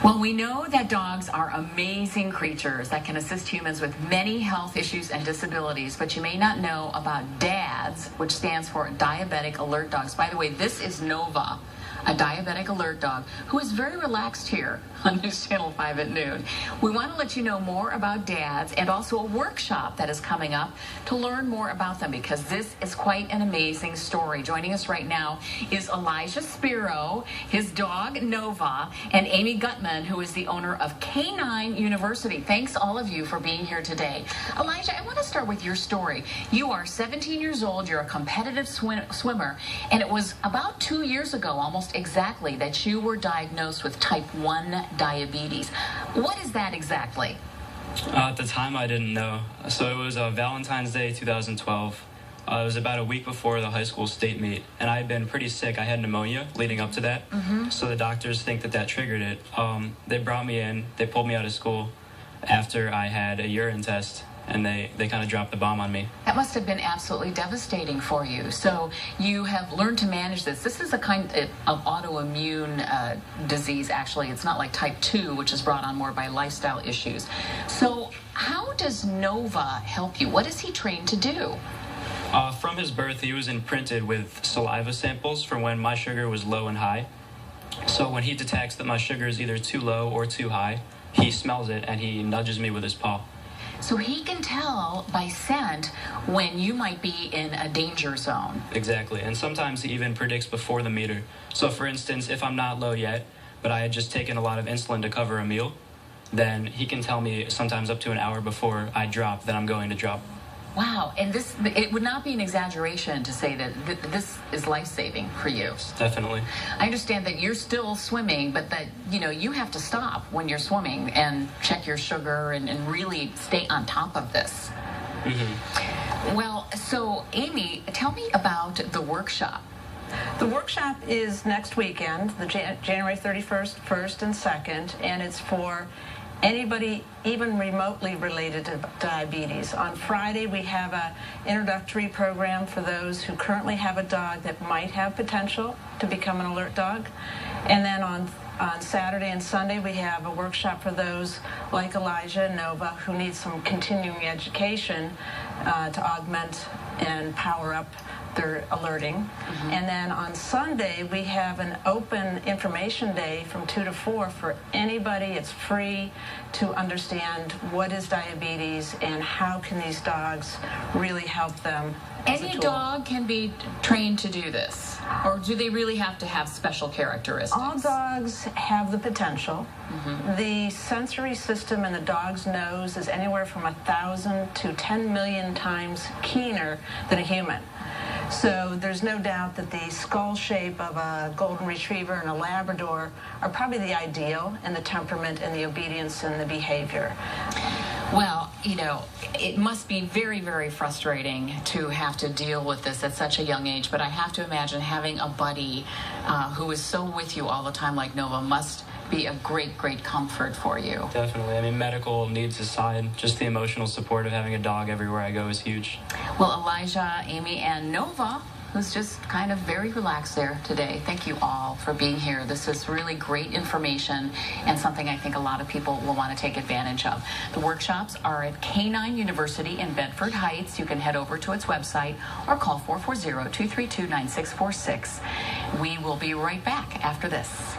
Well, we know that dogs are amazing creatures that can assist humans with many health issues and disabilities, but you may not know about DADS, which stands for Diabetic Alert Dogs. By the way, this is Nova, a diabetic alert dog who is very relaxed here on News Channel 5 at noon. We want to let you know more about DADS and also a workshop that is coming up to learn more about them, because this is quite an amazing story. Joining us right now is Elijah Spiro, his dog Nova, and Amy Gutman, who is the owner of Canine University. Thanks all of you for being here today. Elijah, I want to start with your story. You are 17 years old, you're a competitive swimmer, and it was about 2 years ago, almost exactly, that you were diagnosed with type 1 diabetes. What is that exactly? At the time, I didn't know. So it was Valentine's Day 2012. It was about a week before the high school state meet, and I had been pretty sick. I had pneumonia leading up to that, so the doctors think that triggered it. They brought me in, they pulled me out of school after I had a urine test, and they kind of dropped the bomb on me. That must have been absolutely devastating for you. So you have learned to manage this. This is a kind of autoimmune disease, actually. It's not like type 2, which is brought on more by lifestyle issues. So how does Nova help you? What is he trained to do? From his birth, he was imprinted with saliva samples from when my sugar was low and high. So when he detects that my sugar is either too low or too high, he smells it and he nudges me with his paw. So he can tell by scent when you might be in a danger zone. Exactly, and sometimes he even predicts before the meter. So for instance, if I'm not low yet, but I had just taken a lot of insulin to cover a meal, then he can tell me sometimes up to an hour before I drop that I'm going to drop. Wow, and it would not be an exaggeration to say that this is life-saving for you. Definitely. I understand that you're still swimming, but that, you have to stop when you're swimming and check your sugar and really stay on top of this. Well, so Amy, tell me about the workshop. The workshop is next weekend, the January 31st, 1st, and 2nd, and it's for anybody even remotely related to diabetes. On Friday, we have an introductory program for those who currently have a dog that might have potential to become an alert dog. And then on Saturday and Sunday, we have a workshop for those like Elijah and Nova who need some continuing education to augment and power up their alerting. And then on Sunday, we have an open information day from 2 to 4 for anybody. It's free to understand what is diabetes and how can these dogs really help them. Any dog can be trained to do this, or do they really have to have special characteristics? All dogs have the potential. The sensory system in the dog's nose is anywhere from 1,000 to 10 million times keener than a human. So there's no doubt that the skull shape of a golden retriever and a Labrador are probably the ideal in the temperament and the obedience and the behavior. Well, it must be very, very frustrating to have to deal with this at such a young age, but I have to imagine having a buddy who is so with you all the time like Nova must be a great, great comfort for you. Definitely. I mean, medical needs aside, just the emotional support of having a dog everywhere I go is huge. Well, Elijah, Amy, and Nova, who's just kind of very relaxed there today, thank you all for being here. This is really great information and something I think a lot of people will want to take advantage of. The workshops are at Canine University in Bedford Heights. You can head over to its website or call 440-232-9646. We will be right back after this.